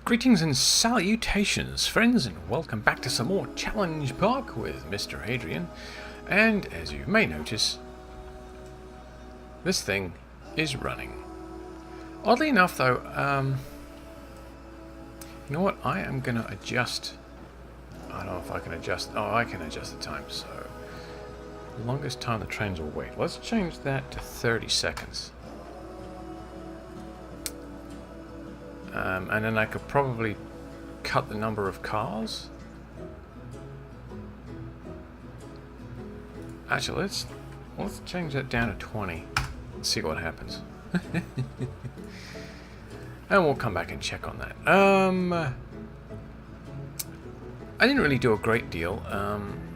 Greetings and salutations, friends, and welcome back to some more Challenge Park with Mr. Adrian. And as you may notice, this thing is running. Oddly enough, though, you know what? I am going to adjust. I don't know if I can adjust. Oh, I can adjust the time. So, longest time the trains will wait. Let's change that to 30 seconds. And then I could probably cut the number of cars. Actually, let's change that down to 20. Let's see what happens. And we'll come back and check on that. I didn't really do a great deal.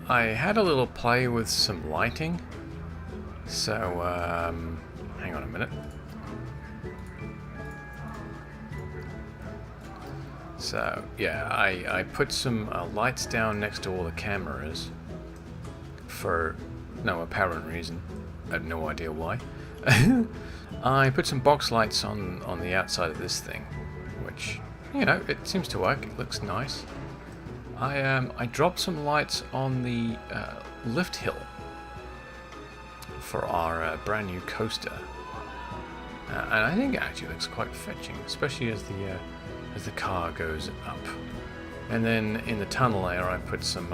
I had a little play with some lighting. So, hang on a minute. So, yeah, I put some lights down next to all the cameras for no apparent reason. I have no idea why. I put some box lights on the outside of this thing, which, you know, it seems to work. It looks nice. I dropped some lights on the lift hill for our brand new coaster. And I think it actually looks quite fetching, especially as the car goes up. And then in the tunnel layer I put some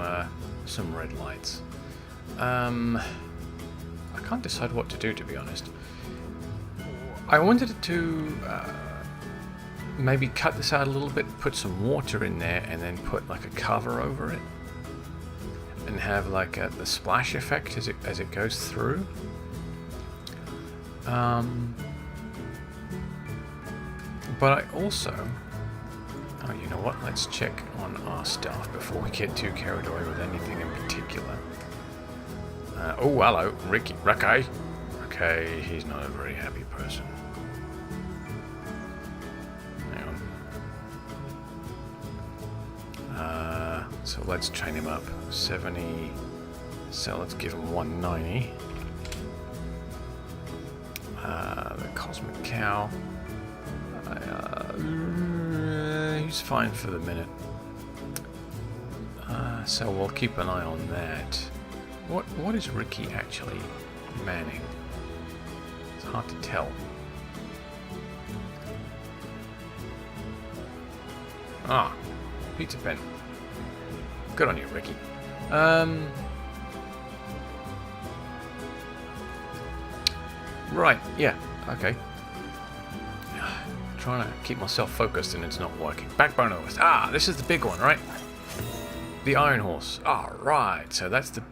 red lights. I can't decide what to do, to be honest. I wanted to maybe cut this out a little bit, put some water in there, and then put like a cover over it, and have like the splash effect as it goes through. But I also, oh, you know what? Let's check on our stuff before we get too carried away with anything in particular. Oh, hello, Ricky. Okay, he's not a very happy person. Hang on. So let's train him up. 70. So let's give him 190. The Cosmic Cow. He's fine for the minute. So we'll keep an eye on that. What is Ricky actually manning? It's hard to tell. Ah, pizza pen. Good on you, Ricky. Right, yeah, okay. Trying to keep myself focused and it's not working. Backbone Horse. Ah, this is the big one, right? The Iron Horse. Ah, right. So that's the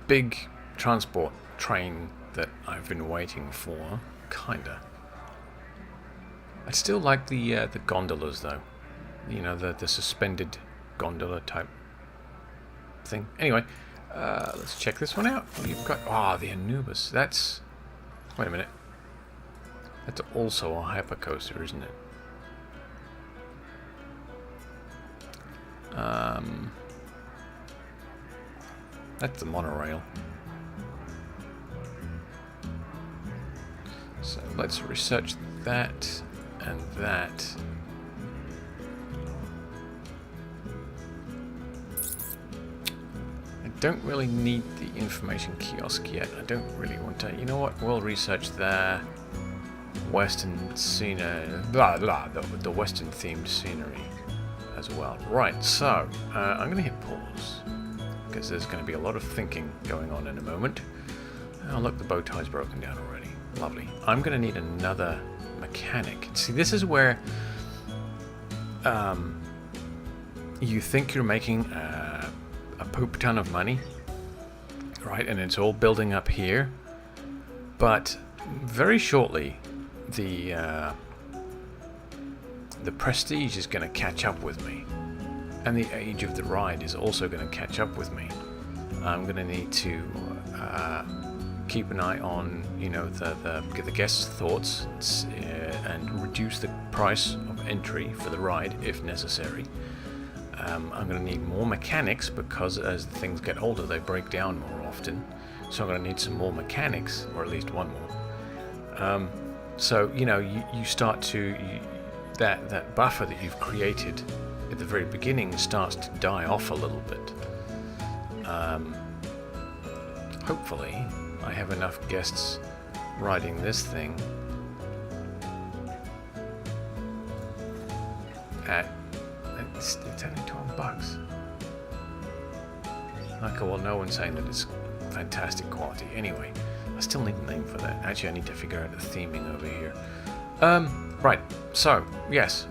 big transport train that I've been waiting for. Kinda. I still like the gondolas, though. You know, the suspended gondola type thing. Anyway, let's check this one out. What you've got? Ah, the Anubis. That's... Wait a minute. That's also a hypercoaster, isn't it? That's the monorail. So let's research that and that. I don't really need the information kiosk yet. I don't really want to. You know what? We'll research the Western scenery, the Western themed scenery as well. Right, so I'm going to hit pause because there's going to be a lot of thinking going on in a moment. Oh, look, the bow tie's broken down already. Lovely. I'm going to need another mechanic. See, this is where you think you're making a poop ton of money, right? And it's all building up here, but very shortly the prestige is going to catch up with me, and the age of the ride is also going to catch up with me. I'm going to need to keep an eye on, you know, the guests' thoughts and reduce the price of entry for the ride if necessary. I'm going to need more mechanics because as things get older they break down more often, so I'm going to need some more mechanics, or at least one more. So, you know, you start to that buffer that you've created at the very beginning starts to die off a little bit. Hopefully I have enough guests riding this thing at it's only $12. Okay, well, no one's saying that it's fantastic quality. Anyway, I still need a name for that. Actually, I need to figure out the theming over here. Right, so, yes,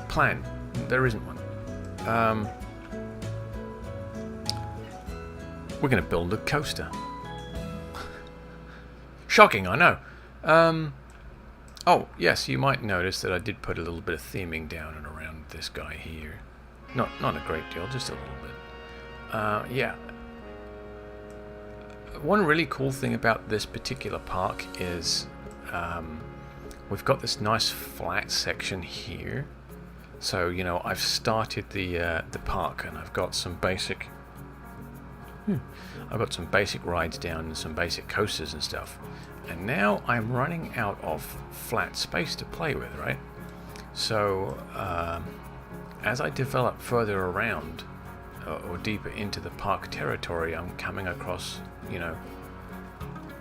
plan. There isn't one. We're going to build a coaster. Shocking, I know. Oh, yes, you might notice that I did put a little bit of theming down and around this guy here. Not a great deal, just a little bit. Yeah. One really cool thing about this particular park is we've got this nice flat section here. So, you know, I've started the park and I've got some basic rides down and some basic coasters and stuff. And now I'm running out of flat space to play with, right? So, as I develop further around or deeper into the park territory, I'm coming across, you know,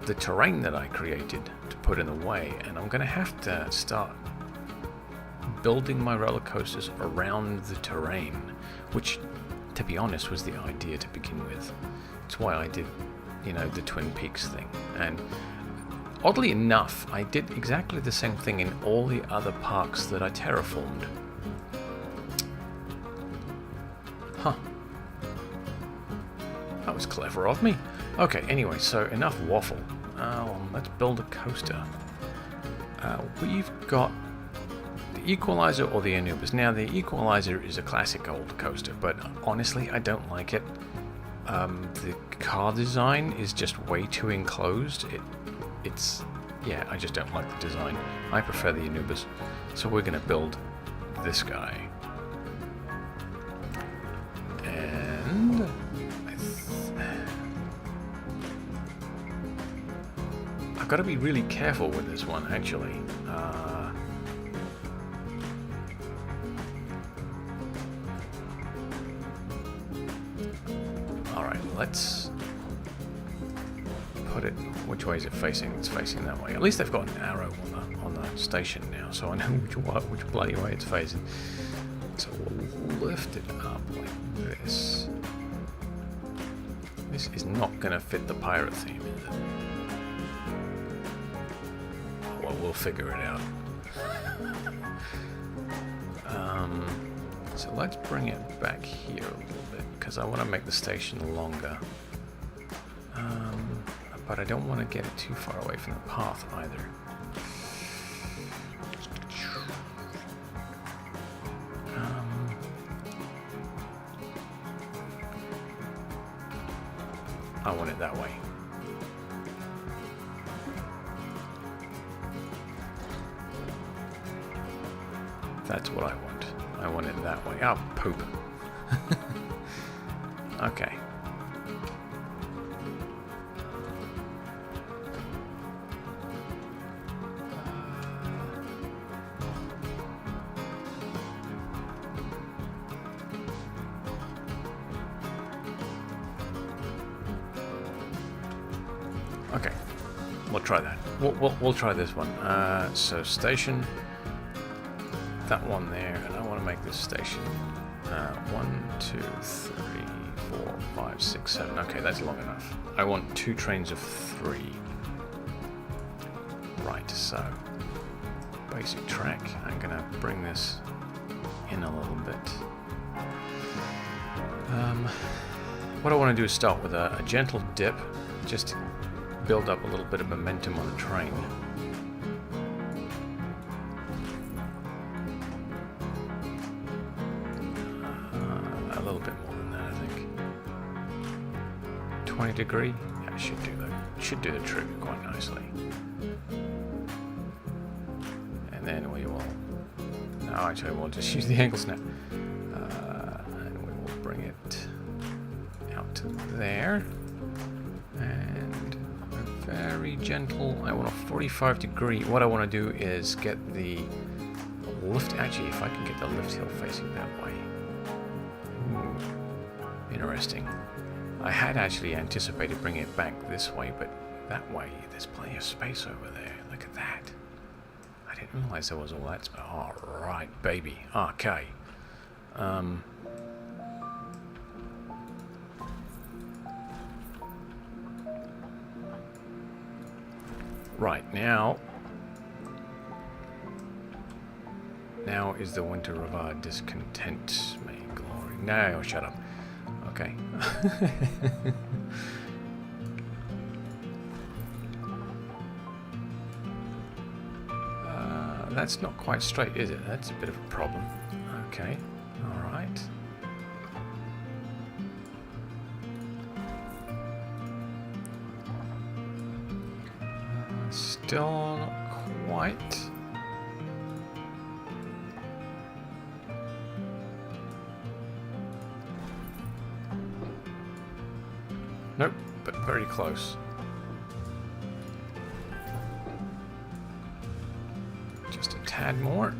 the terrain that I created to put in the way, and I'm going to have to start building my roller coasters around the terrain, which, to be honest, was the idea to begin with. That's why I did, you know, the Twin Peaks thing. And oddly enough, I did exactly the same thing in all the other parks that I terraformed. Huh. That was clever of me. Okay, anyway, so enough waffle. Let's build a coaster. We've got the Equalizer or the Anubis. Now, the Equalizer is a classic old coaster, but honestly, I don't like it. The car design is just way too enclosed. Yeah, I just don't like the design. I prefer the Anubis. So we're going to build this guy. And I've got to be really careful with this one, actually. Alright, let's put it. Which way is it facing? It's facing that way. At least they've got an arrow on the station now, so I know which bloody way it's facing. So we'll lift it up like this. This is not going to fit the pirate theme, is it? Well, we'll figure it out. So let's bring it back here a little bit, because I want to make the station longer. But I don't want to get it too far away from the path either. I want it that way. That's what I want. I want it that way. Oh, poop. Okay. Okay, we'll try that. We'll try this one. So station, that one there, and I want to make this station 1, 2, 3, 4, 5, 6, 7. Okay, that's long enough. I want 2 trains of 3. Right, so basic track. I'm gonna bring this in a little bit. What I want to do is start with a gentle dip, just to build up a little bit of momentum on the train. A little bit more than that, I think. 20 degree? Yeah, should do the trick quite nicely. And then we will... No, actually we'll just use the angle snap. And we will bring it out to there. And very gentle. I want a 45 degree. What I want to do is get the lift... Actually, if I can get the lift hill facing that way. Ooh, interesting. I had actually anticipated bringing it back this way, but that way, there's plenty of space over there. Look at that. I didn't realize there was all that space. All right, baby. Okay. Right, now is the winter of our discontent. May glory. No, shut up. Okay. That's not quite straight, is it? That's a bit of a problem. Okay, alright. Still not quite. Nope, but very close. Just a tad more.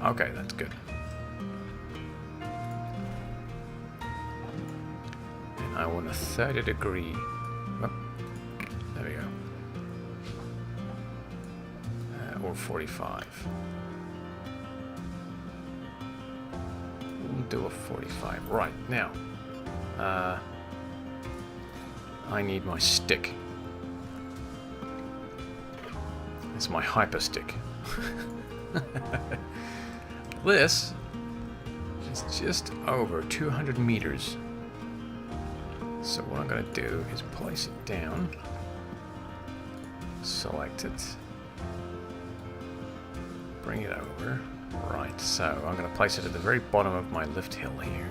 Okay, that's good. And I want a 30-degree. Oh, there we go. Or 45. We'll do a 45. Right, now. I need my stick. It's my hyper stick. This is just over 200 meters. So what I'm going to do is place it down, select it, bring it over. Right, so I'm going to place it at the very bottom of my lift hill here,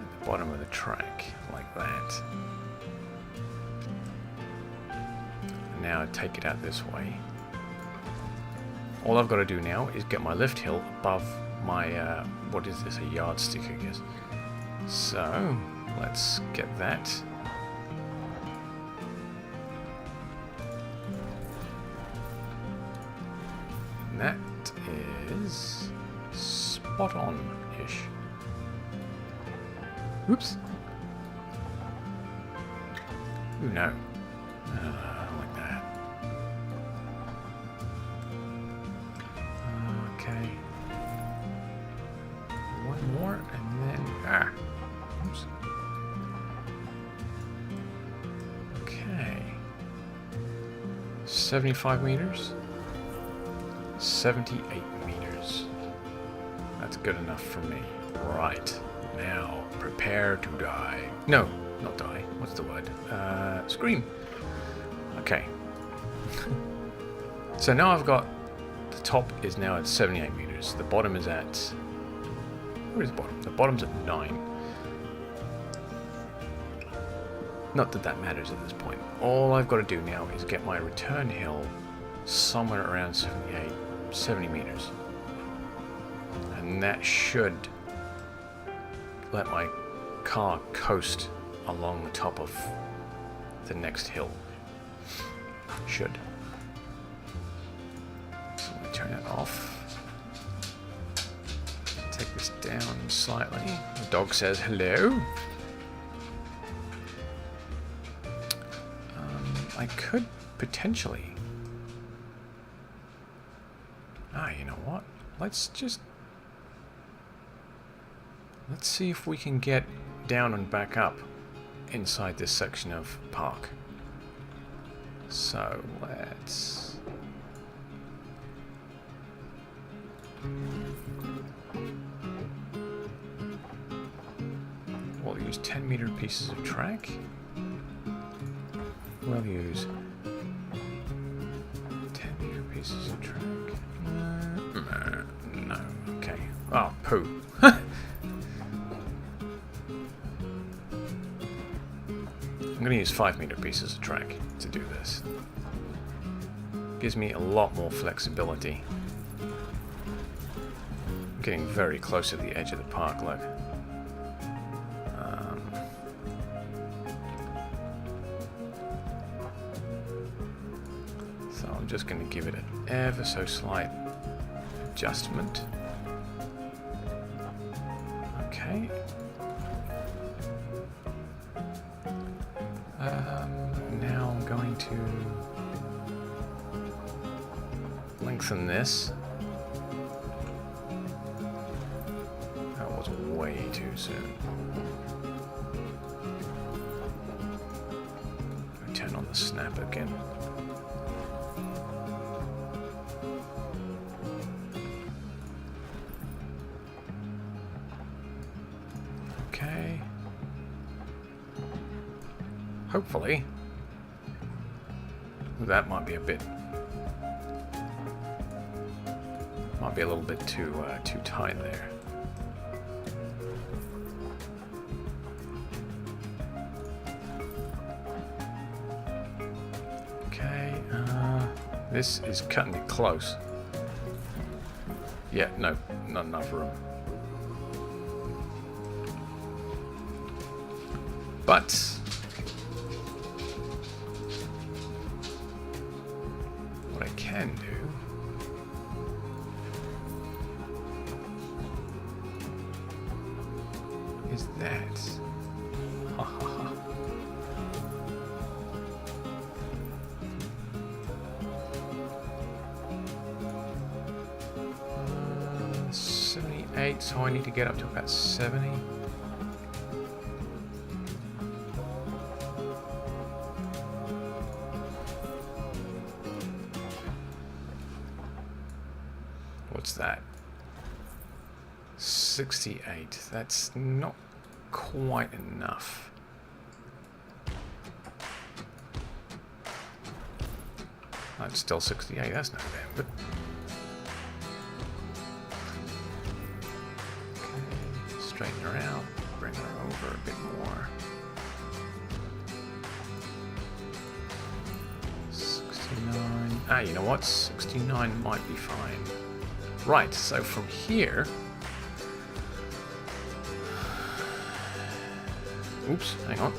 at the bottom of the track, like that. And now take it out this way. All I've got to do now is get my lift hill above my, what is this, a yardstick, I guess. So, let's get that. And that is spot on-ish. Oops. Ooh, no. Like that. Okay. One more, and then... Oops. Okay. 75 meters. 78 meters. That's good enough for me. Right. Now, prepare to die. No, not die. What's the word? Scream. Okay. So now I've got... The top is now at 78 meters. The bottom is at... Where is the bottom? The bottom's at 9. Not that that matters at this point. All I've got to do now is get my return hill somewhere around 70 meters. And that should let my car coast along the top of the next hill. Should. So I'm going to turn it off. Take this down slightly. The dog says hello. I could potentially... you know what? Let's see if we can get down and back up inside this section of park. So let's... We'll use 10-meter pieces of track. We'll use 10-meter pieces of track. No, okay. Oh, poo. I'm going to use 5-meter pieces of track to do this. Gives me a lot more flexibility. I'm getting very close to the edge of the park, look. So I'm just going to give it an ever so slight adjustment. Okay. Now I'm going to lengthen this. That was way too soon. Turn on the snap again. Okay. Hopefully. That might be a bit. Might be a little bit too tight there. Okay. This is cutting it close. Yeah, no, not enough room. But what I can do is that. Ha ha ha. 78, so I need to get up to about 70. What's that? 68. That's not quite enough. That's still 68. That's not bad, but okay, straighten her out, bring her over a bit more. 69. Ah, you know what? 69 might be fine. Right, so from here. Oops, hang on.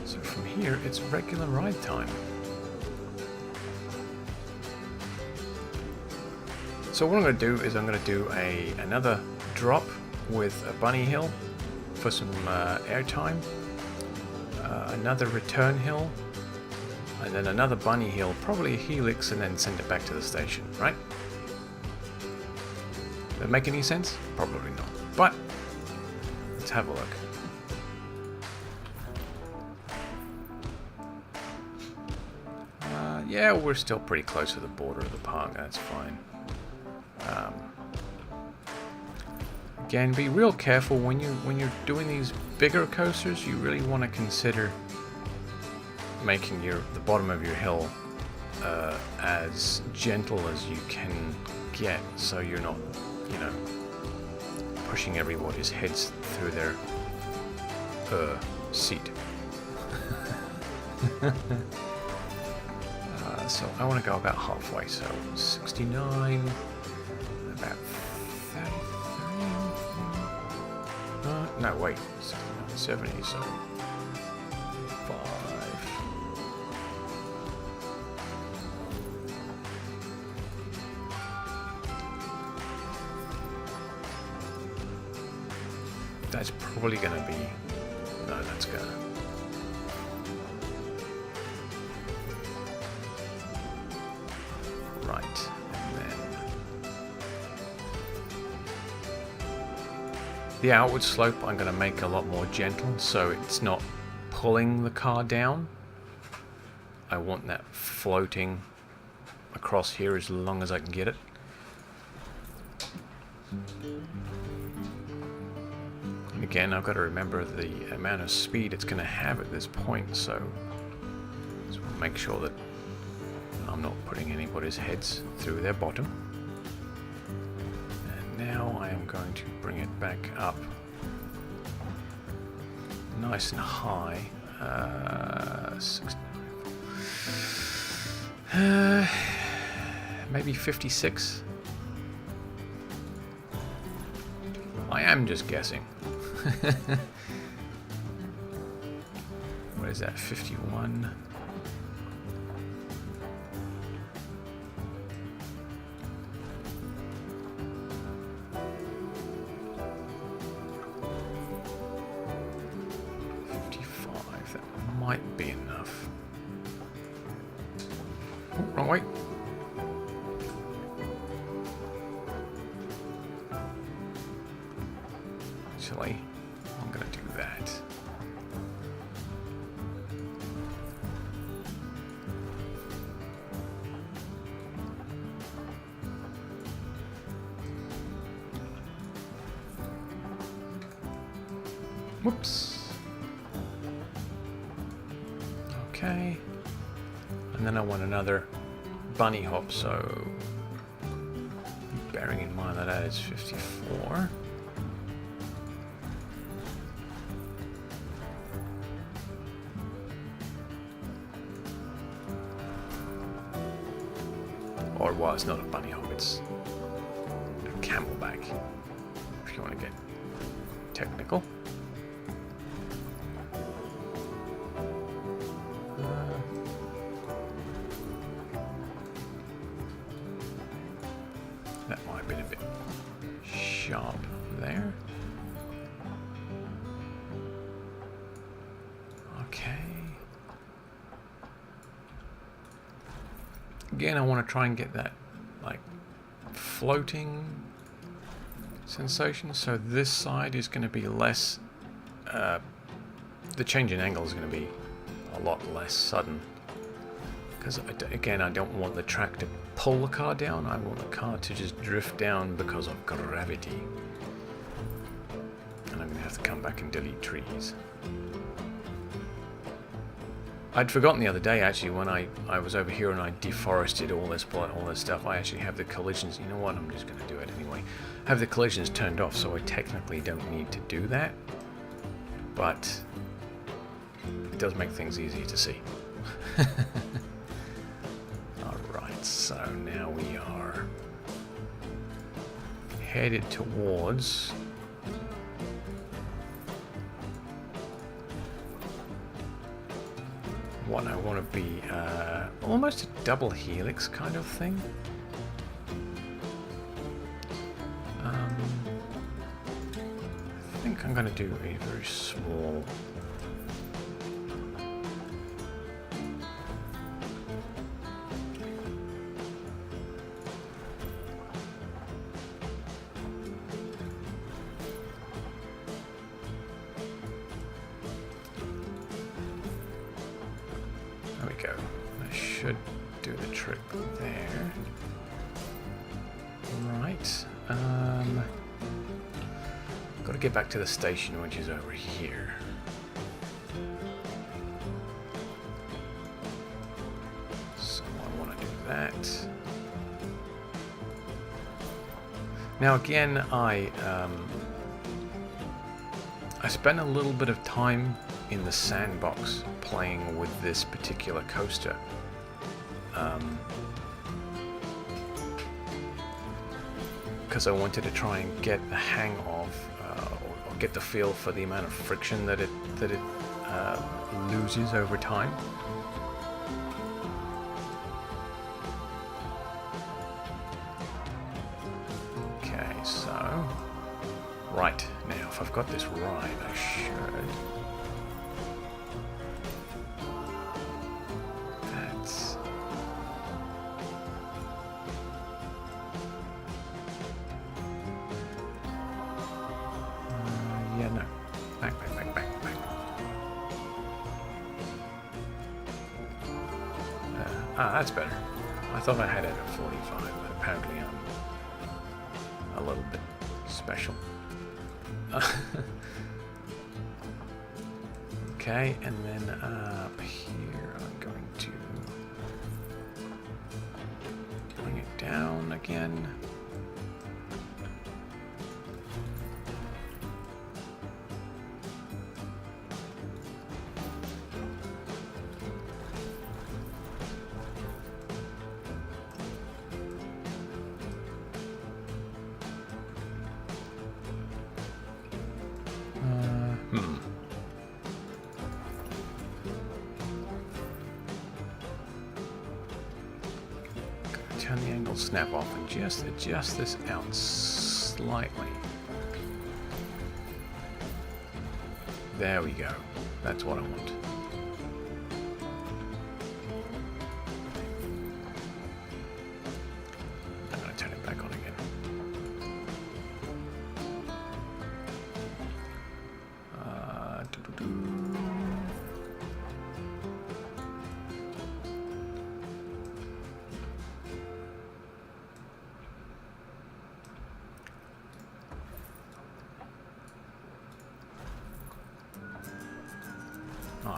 So from here, it's regular ride time. So what I'm going to do is I'm going to do another drop with a bunny hill for some airtime, another return hill, and then another bunny hill, probably a helix, and then send it back to the station, right? Does that make any sense? Probably not. But let's have a look. Yeah, we're still pretty close to the border of the park. That's fine. Again, be real careful when you're doing these bigger coasters. You really want to consider making the bottom of your hill as gentle as you can get, so you're not, pushing everybody's heads through their seat. So I want to go about halfway. So 69, about 30. No, wait, 69, 70, so 5. That's probably going to be, no, that's going to. Right, and then the outward slope I'm going to make a lot more gentle, so it's not pulling the car down. I want that floating across here as long as I can get it. And again, I've got to remember the amount of speed it's going to have at this point, so just want to make sure that I'm not putting anybody's heads through their bottom. And now I am going to bring it back up nice and high. 69. Maybe 56. am just guessing. What is that? 51. That might be enough. Oh, wrong way. Actually, I'm going to do that. Whoops. Okay. And then I want another bunny hop, so bearing in mind that that is 54. Or, well, it's not a bunny hop, it's a camelback, if you want to get technical. That might have been a bit sharp there. Okay. Again, I want to try and get that, like, floating sensation. So this side is going to be less, the change in angle is going to be a lot less sudden. Because, again, I don't want the track to pull the car down. I want the car to just drift down because of gravity. And I'm going to have to come back and delete trees. I'd forgotten the other day, actually, when I was over here and I deforested all this stuff. I actually have the collisions. You know what? I'm just going to do it anyway. I have the collisions turned off, so I technically don't need to do that. But it does make things easier to see. Alright, so now we are headed towards what I want to be almost a double helix kind of thing. I think I'm going to do a very small go. I should do the trick there. Right. Got to get back to the station, which is over here. So I want to do that. Now again, I spent a little bit of time in the sandbox playing with this particular coaster. Because I wanted to try and get the hang of, or get the feel for the amount of friction that it loses over time. Okay, so right now, if I've got this right, I should. That's better. I thought I had it at 45, but apparently I'm a little bit special. Okay, and then up here I'm going to bring it down again. turn the angle snap off and just adjust this out slightly. There we go. That's what I want. I'm going to turn it back on again.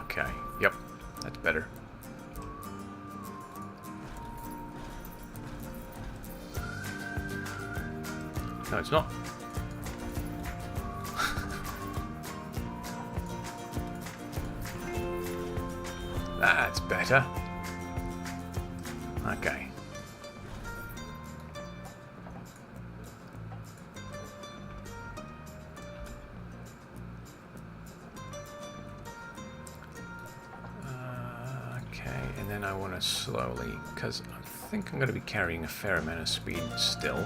Okay, yep, that's better. No, it's not. That's better. Okay. And then I want to slowly, because I think I'm going to be carrying a fair amount of speed still.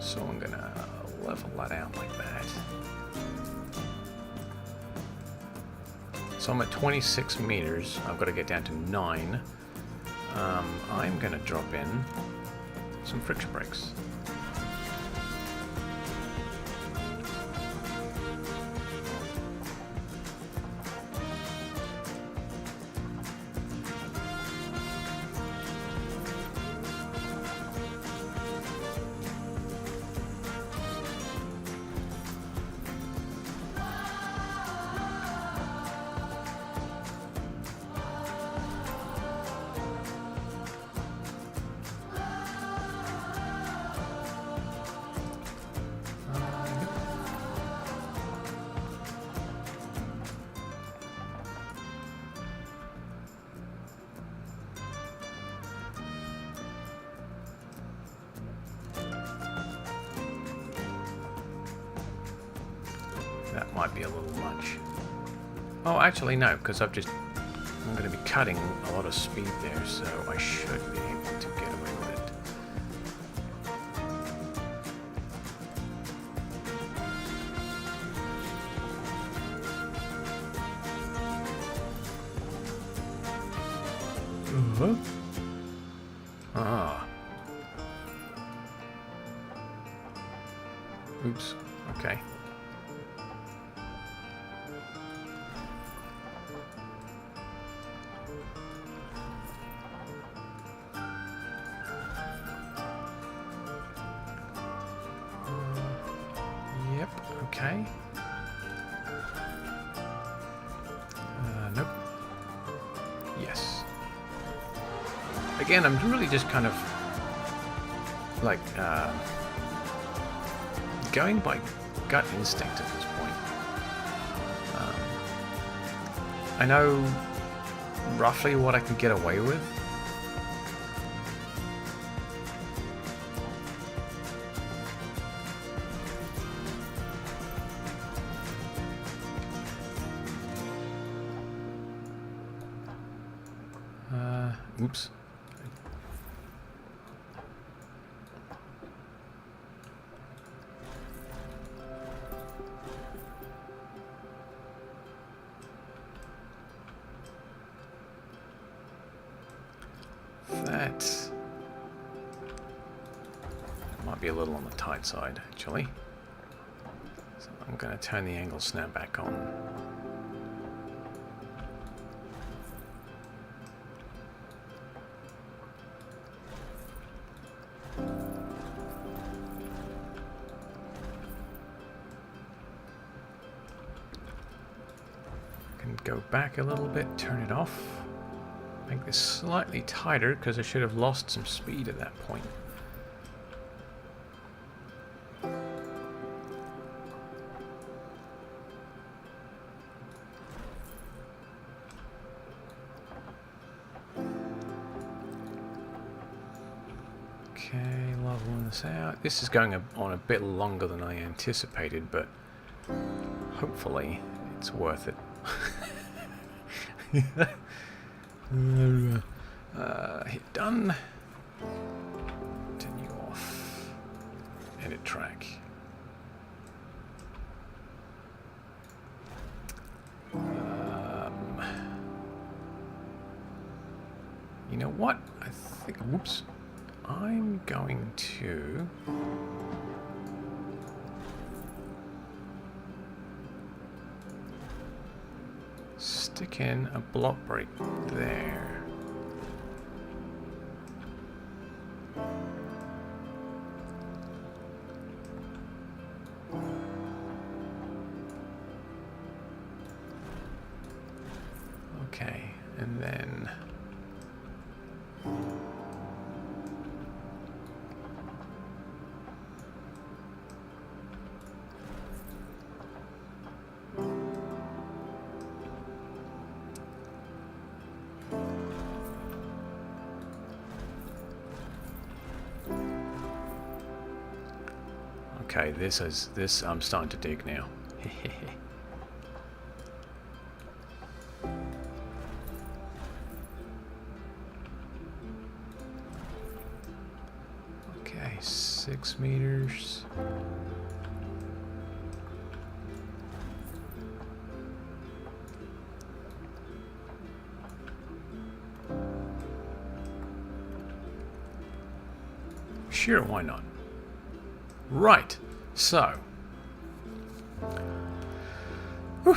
So I'm going to level that out like that. So I'm at 26 meters. I've got to get down to 9. I'm going to drop in some friction brakes. That might be a little much. Oh, actually no, because I'm going to be cutting a lot of speed there, so I should be able to get away with it. Ah. Oops. Okay. Yep, okay. Nope. Yes. Again, I'm really just kind of like going by gut instinct at this point. I know roughly what I can get away with. Oops. That might be a little on the tight side, actually. So I'm going to turn the angle snap back on. Go back a little bit, turn it off, make this slightly tighter because I should have lost some speed at that point. Okay, leveling this out. This is going on a bit longer than I anticipated, but hopefully it's worth it. Hit done. track. You know what? I think... Whoops. I'm going to... stick in a block break there. Okay, and then... Okay, this I'm starting to dig now. Okay, 6 meters. Sure, why not? Right, so. Whew.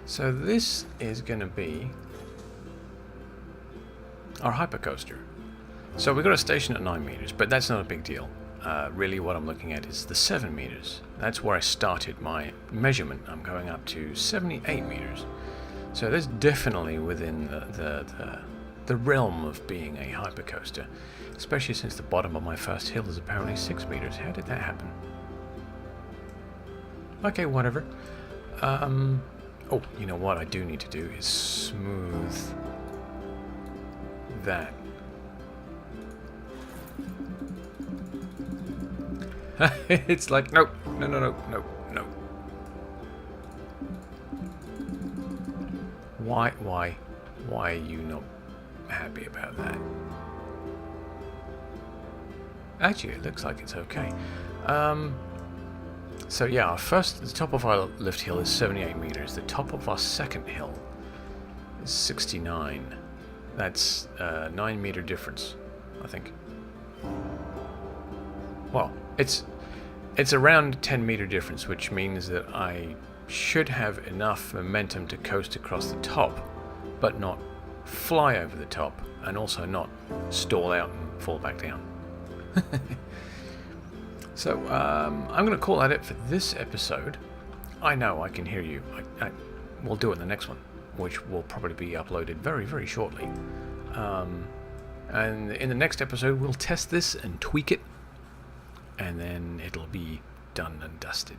So this is going to be our hypercoaster. So we've got a station at 9 meters, but that's not a big deal. Really what I'm looking at is the 7 meters. That's where I started my measurement. I'm going up to 78 meters. So that's definitely within the realm of being a hypercoaster, especially since the bottom of my first hill is apparently 6 meters. How did that happen? Okay, whatever. Oh, you know what I do need to do is smooth that. It's like, nope, no, no, no, no, no. Why are you not happy about that? Actually, it looks like it's okay. So yeah, the top of our lift hill is 78 meters. The top of our second hill is 69. That's a 9 meter difference, I think. Well, it's around 10 meter difference, which means that I should have enough momentum to coast across the top, but not fly over the top, and also not stall out and fall back down. So I'm going to call that it for this episode. I know I can hear you. We'll do it in the next one, which will probably be uploaded very, very shortly. And in the next episode, we'll test this and tweak it, and then it'll be done and dusted.